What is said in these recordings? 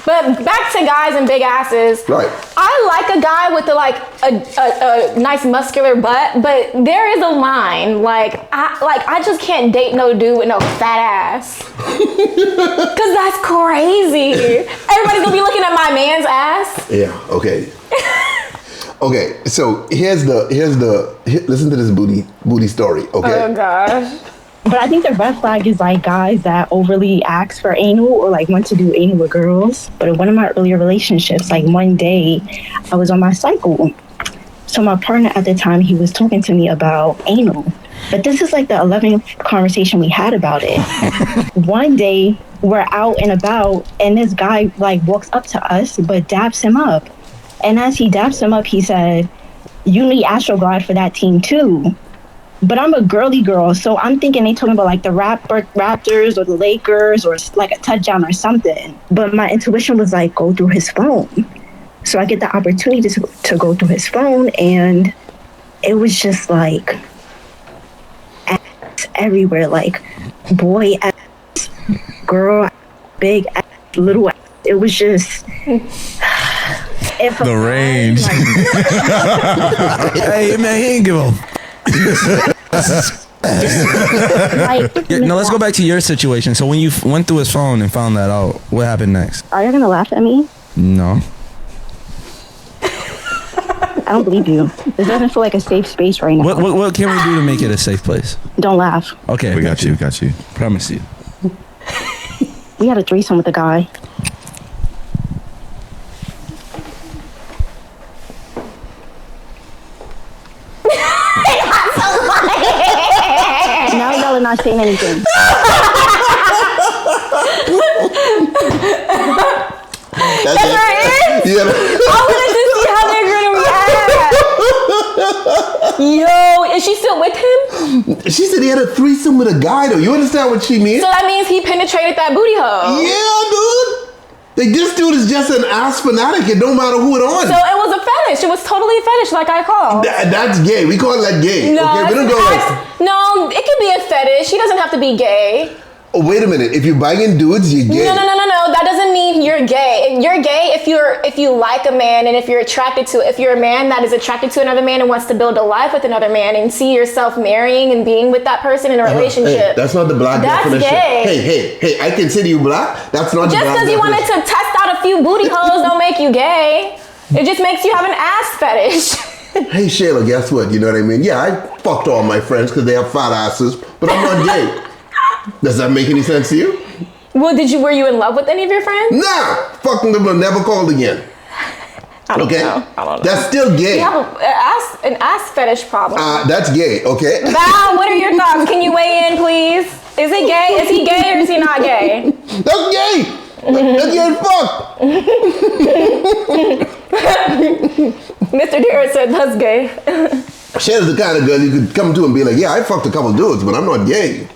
But back to guys and big asses. Right. I like a guy with a nice muscular butt, but there is a line. I just can't date no dude with no fat ass. Cause that's crazy. Everybody's gonna be looking at my man's ass. Yeah. Okay. Okay. So listen to this booty story. Okay. Oh gosh. But I think the red flag is like guys that overly ask for anal or like want to do anal with girls. But in one of my earlier relationships, like one day I was on my cycle. So my partner at the time, he was talking to me about anal. But this is like the 11th conversation we had about it. One day we're out and about and this guy like walks up to us but daps him up. And as he daps him up, he said, "You need Astroglide for that team too." But I'm a girly girl, so I'm thinking they talking about like the Raptors or the Lakers or like a touchdown or something. But my intuition was like, go through his phone. So I get the opportunity to go through his phone, and it was just like ass everywhere, like boy ass, girl ass, big ass, little ass. It was just the range. Hey man, he ain't give a now let's go back to your situation. So when you went through his phone and found that out, what happened next? Are you gonna laugh at me? No. I don't believe you. This doesn't feel like a safe space right now. What can we do to make it a safe place? Don't laugh. Okay, we got you. Promise you. We had a threesome with a guy. Now y'all are not saying anything. That's right. Yeah. I wanted to see how they're gonna react. Yo, is she still with him? She said he had a threesome with a guy though. You understand what she means? So that means he penetrated that booty hole. Yeah, dude. Like, this dude is just an ass fanatic. It don't matter who it on. So it was a fetish. It was totally a fetish, like I called. That's gay. We call that gay. No, okay, we don't go like. No, it could be a fetish. He doesn't have to be gay. Oh, wait a minute. If you're banging dudes, you're gay. No. That doesn't mean you're gay. You're gay if you like a man and if you're attracted to. If you're a man that is attracted to another man and wants to build a life with another man and see yourself marrying and being with that person in a relationship. Hey, that's not the black definition. That's gay. Hey, I consider you black. That's not the black definition. Just because you wanted to test out a few booty holes don't make you gay. It just makes you have an ass fetish. Hey Shayla, guess what? You know what I mean? Yeah, I fucked all my friends because they have fat asses, but I'm not gay. Does that make any sense to you? Well, were you in love with any of your friends? Nah, fucking them and never called again. I don't know. That's still gay. You have an ass fetish problem. That's gay, okay? Val, what are your thoughts? Can you weigh in, please? Is he gay? Is he gay or is he not gay? That's gay. That's gay as fuck. Mr. Derrick said that's gay. Shayla's the kind of girl you could come to and be like, yeah, I fucked a couple dudes, but I'm not gay.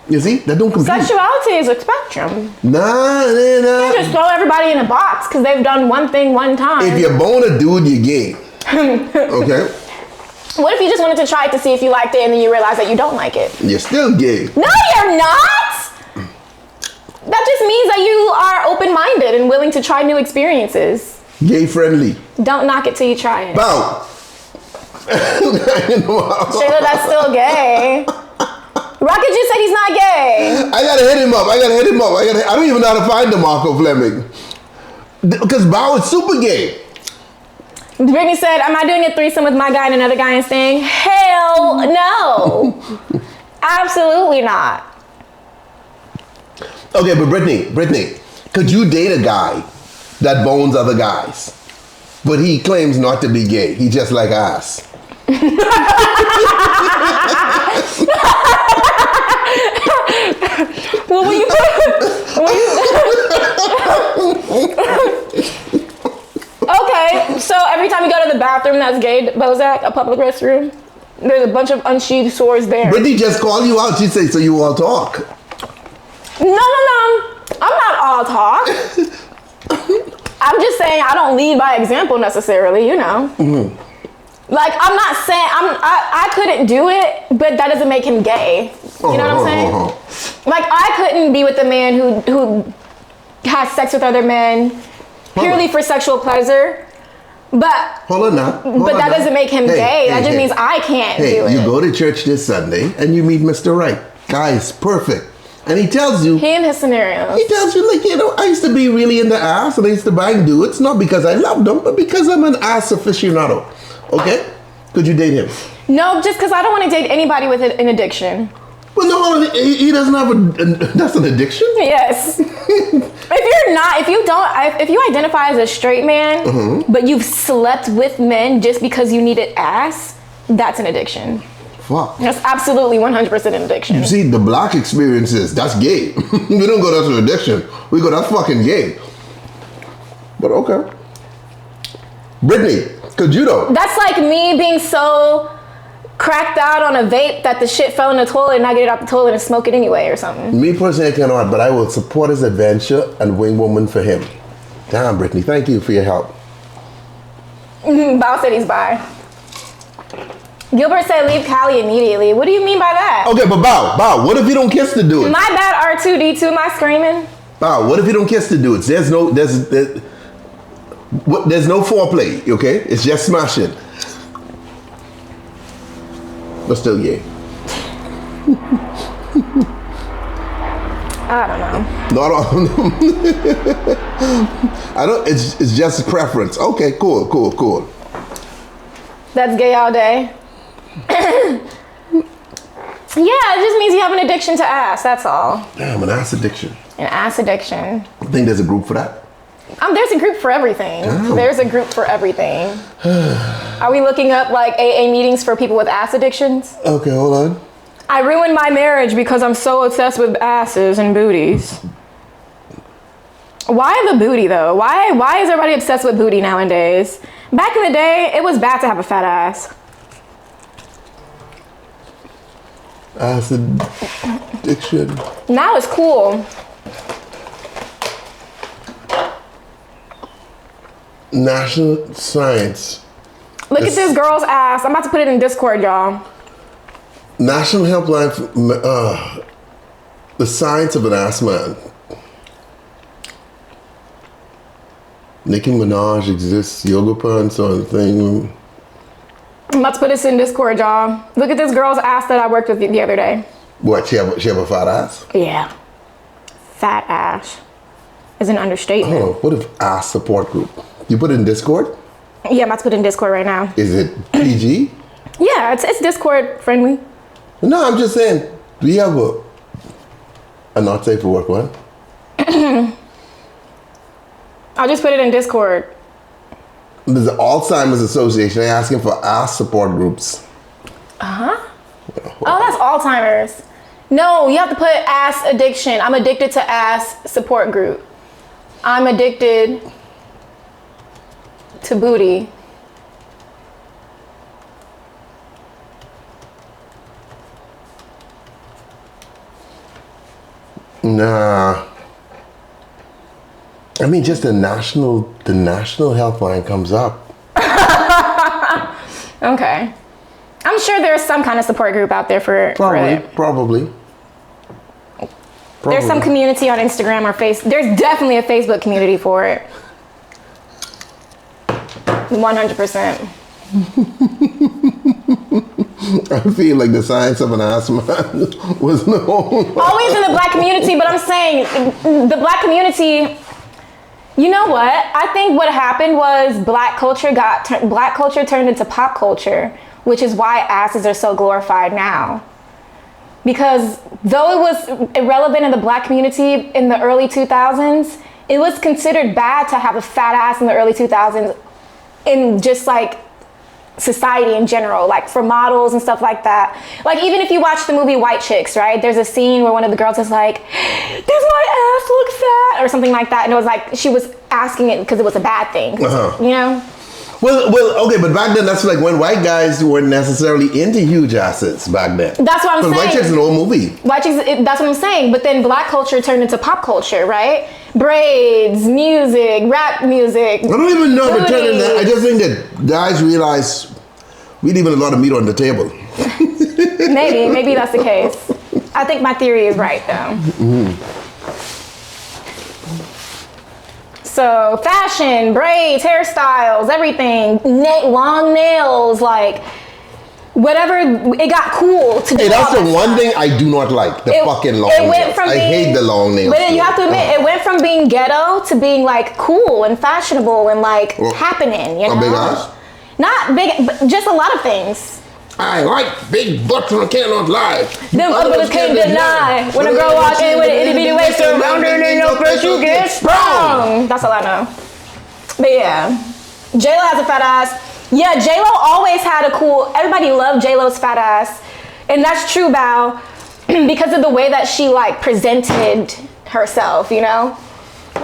You see? That don't compute. Sexuality is a spectrum. Nah. You can't just throw everybody in a box because they've done one thing one time. If you bone a dude, you're gay. Okay? What if you just wanted to try it to see if you liked it and then you realize that you don't like it? You're still gay. No, you're not! That just means that you are open-minded and willing to try new experiences. Gay friendly. Don't knock it till you try it. Bow. Shayla, that's still gay. Rocket just said he's not gay. I gotta hit him up. I don't even know how to find the Marco Fleming. Because Bow is super gay. Brittany said, am I doing a threesome with my guy and another guy and staying? Hell no. Absolutely not. Okay, but Brittany, could you date a guy that bones other guys, but he claims not to be gay? He just like ass. Well, when you okay, so every time you go to the bathroom that's gay, Bozak, a public restroom, there's a bunch of unsheathed swords there. Brittany just called you out. She said, so you all talk. No. I'm not all talk. I'm just saying I don't lead by example necessarily, you know. Mm-hmm. Like, I'm not saying, I couldn't do it, but that doesn't make him gay. You know what I'm saying? Like, I couldn't be with a man who has sex with other men purely for sexual pleasure. But hold on now. But that doesn't make him gay. That just means I can't do it. You go to church this Sunday and you meet Mr. Right. Guy's perfect. And he tells you. He and his scenarios. He tells you, like, I used to be really into ass and I used to bang dudes, not because I loved them, but because I'm an ass aficionado. Okay? Could you date him? No, just because I don't want to date anybody with an addiction. Well, no, he doesn't have that's an addiction? Yes. If you identify as a straight man, but you've slept with men just because you needed ass, that's an addiction. Fuck. That's absolutely 100% an addiction. You see, the black experience is, that's gay. We don't go, that's an addiction. We go, that's fucking gay. But okay. Brittany, could you though? That's like me being so cracked out on a vape that the shit fell in the toilet and I get it out the toilet and smoke it anyway or something. Me personally, I cannot, but I will support his adventure and wing woman for him. Damn, Brittany, thank you for your help. Bao said he's bi. Gilbert said leave Cali immediately. What do you mean by that? Okay, but Bao, what if you don't kiss the dude? My bad, R2D2, am I screaming? Bao, what if you don't kiss the dudes? There's no foreplay, okay? It's just smashing. But still gay. I don't know. Not all. I don't. It's just a preference. Okay, cool. That's gay all day. Yeah, it just means you have an addiction to ass. That's all. Damn, an ass addiction. An ass addiction. I think there's a group for that. There's a group for everything. Damn. There's a group for everything. Are we looking up like AA meetings for people with ass addictions? Okay, hold on. I ruined my marriage because I'm so obsessed with asses and booties. Why the booty though? Why is everybody obsessed with booty nowadays? Back in the day, it was bad to have a fat ass. Ass addiction. Now it's cool. National science. Look at this girl's ass. I'm about to put it in Discord, y'all. National helpline for the science of an ass man. Nicki Minaj exists, yoga pants on the thing. I'm about to put this in Discord, y'all. Look at this girl's ass that I worked with the other day. What, she have a fat ass? Yeah. Fat ass is an understatement. Oh, what if ass support group? You put it in Discord? Yeah, I'm about to put it in Discord right now. Is it PG? Yeah, it's Discord friendly. No, I'm just saying, do you have a not safe for work one? I'll just put it in Discord. There's an Alzheimer's Association. They're asking for ass support groups. Oh, that's Alzheimer's. No, you have to put ass addiction. I'm addicted to ass support group. I'm addicted to booty. Nah. I mean, just the national helpline comes up. Okay. I'm sure there's some kind of support group out there for it. Probably. There's some community on Instagram or There's definitely a Facebook community for it. 100%. I feel like the science of an ass man was known. Always in the black community, but I'm saying the black community, you know what? I think what happened was black culture turned into pop culture, which is why asses are so glorified now. Because though it was irrelevant in the black community in the early 2000s, it was considered bad to have a fat ass in the early 2000s in just like society in general, like for models and stuff like that. Like even if you watch the movie White Chicks, right? There's a scene where one of the girls is like, does my ass look fat? Or something like that. And it was like, she was asking it because it was a bad thing, you know? Well, okay, but back then, that's like when white guys weren't necessarily into huge asses back then. That's what I'm saying. White Chicks is an old movie. White Chicks, that's what I'm saying. But then black culture turned into pop culture, right? Braids, music, rap music. I don't even know if it turned into that. I just think that guys realize we leaving a lot of meat on the table. Maybe that's the case. I think my theory is right, though. So fashion, braids, hairstyles, everything, long nails, like whatever. It got cool to do. Hey, that's all the that one stuff. thing I do not like. The fucking long It nails. went from I hate the long nails. But you have to admit, it went from being ghetto to being like cool and fashionable and like happening. You know, a big ass? Not big, but just a lot of things. I like big butts and I cannot lie. Them others can't deny. When a girl walk in with an itty bitty waist around her in your face, you get sprung. That's all I know. But yeah, J-Lo has a fat ass. Yeah, J-Lo always had a cool. Everybody loved J-Lo's fat ass, and that's true, Bao, because of the way that she like presented herself. You know,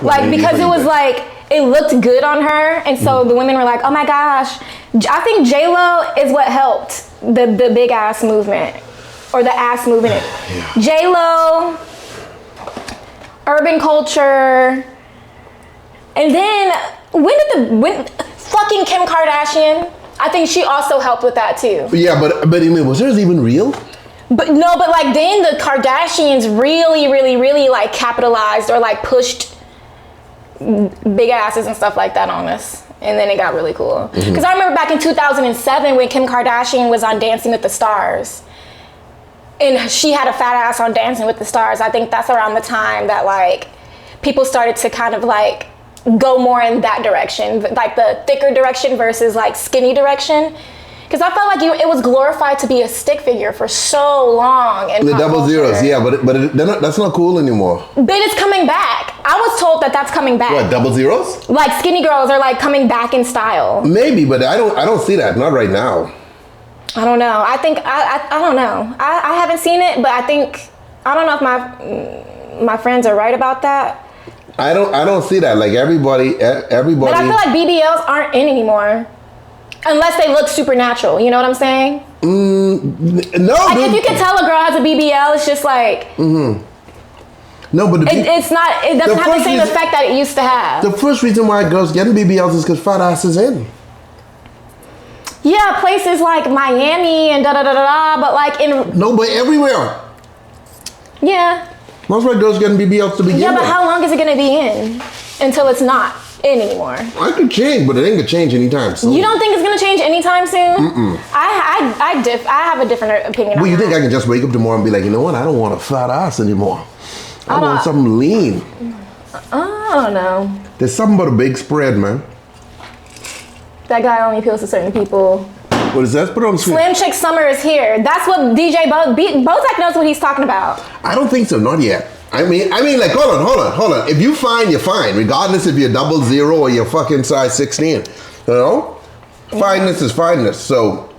like because it was like it looked good on her, and so the women were like, "Oh my gosh." I think J-Lo is what helped the big ass movement or the ass movement. Yeah. J-Lo, urban culture, and then when fucking Kim Kardashian, I think she also helped with that too. Yeah, but I mean, was hers even real? But no, but like then the Kardashians really like capitalized or like pushed big asses and stuff like that on us. And then it got really cool. Because I remember back in 2007 when Kim Kardashian was on Dancing with the Stars. And she had a fat ass on Dancing with the Stars. I think that's around the time that like people started to kind of like go more in that direction. Like the thicker direction versus like skinny direction. Because I felt like it was glorified to be a stick figure for so long. In the pop double culture. zeros, yeah, but that's not cool anymore. But it's coming back. I was told that that's coming back. What, double zeros? Like skinny girls are like coming back in style. Maybe, but I don't see that. Not right now. I don't know. I think I don't know. I haven't seen it, but I think I don't know if my friends are right about that. I don't see that. Like everybody. But I feel like BBLs aren't in anymore. Unless they look supernatural, you know what I'm saying? No, like if you can tell a girl has a BBL, it's just like no, but it's not. It doesn't have the same effect that it used to have. The first reason why girls getting BBLs is because fat ass is in. Yeah, places like Miami and da da da da. But like in but everywhere. Yeah. Most of my girls getting BBLs to begin with. Yeah, but how long is it gonna be in until it's not in anymore? I could change, but it ain't gonna change anytime soon. You don't think it's gonna change anytime soon? I have a different opinion. Well, you think I can just wake up tomorrow and be like, you know what? I don't want a fat ass anymore. I want something lean. I don't know. There's something about a big spread, man. That guy only appeals to certain people. What is that? Put it on the screen. Slim Chick Summer is here. That's what DJ Bozak knows what he's talking about. I don't think so. Not yet. I mean, like, hold on. If you fine, you're fine, regardless if you're double zero or you're fucking size 16. You know, fineness is fineness. So,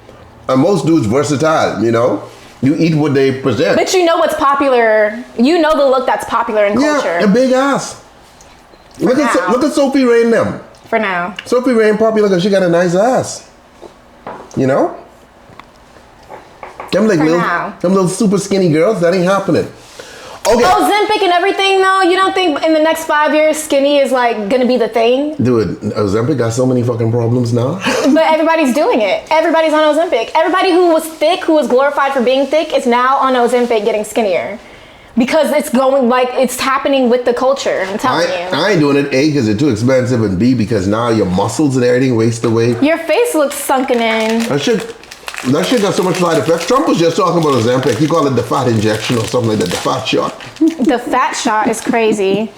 and most dudes versatile. You know, you eat what they present. But you know what's popular. You know the look that's popular in culture. Yeah, a big ass. Look at Sophie Ray and them. For now. Sophie Ray ain't popular because she got a nice ass. You know? Them little super skinny girls, that ain't happening. Okay. Ozempic and everything though, you don't think in the next 5 years skinny is like gonna be the thing? Dude, Ozempic got so many fucking problems now. But everybody's doing it. Everybody's on Ozempic. Everybody who was thick, who was glorified for being thick, is now on Ozempic getting skinnier. Because it's going, like, it's happening with the culture, I'm telling you. I ain't doing it, A, because it's too expensive, and B, because now your muscles and everything waste away. Your face looks sunken in. That shit got so much side effects. Trump was just talking about Ozempic. He called it the fat injection or something like that, the fat shot. The fat shot is crazy.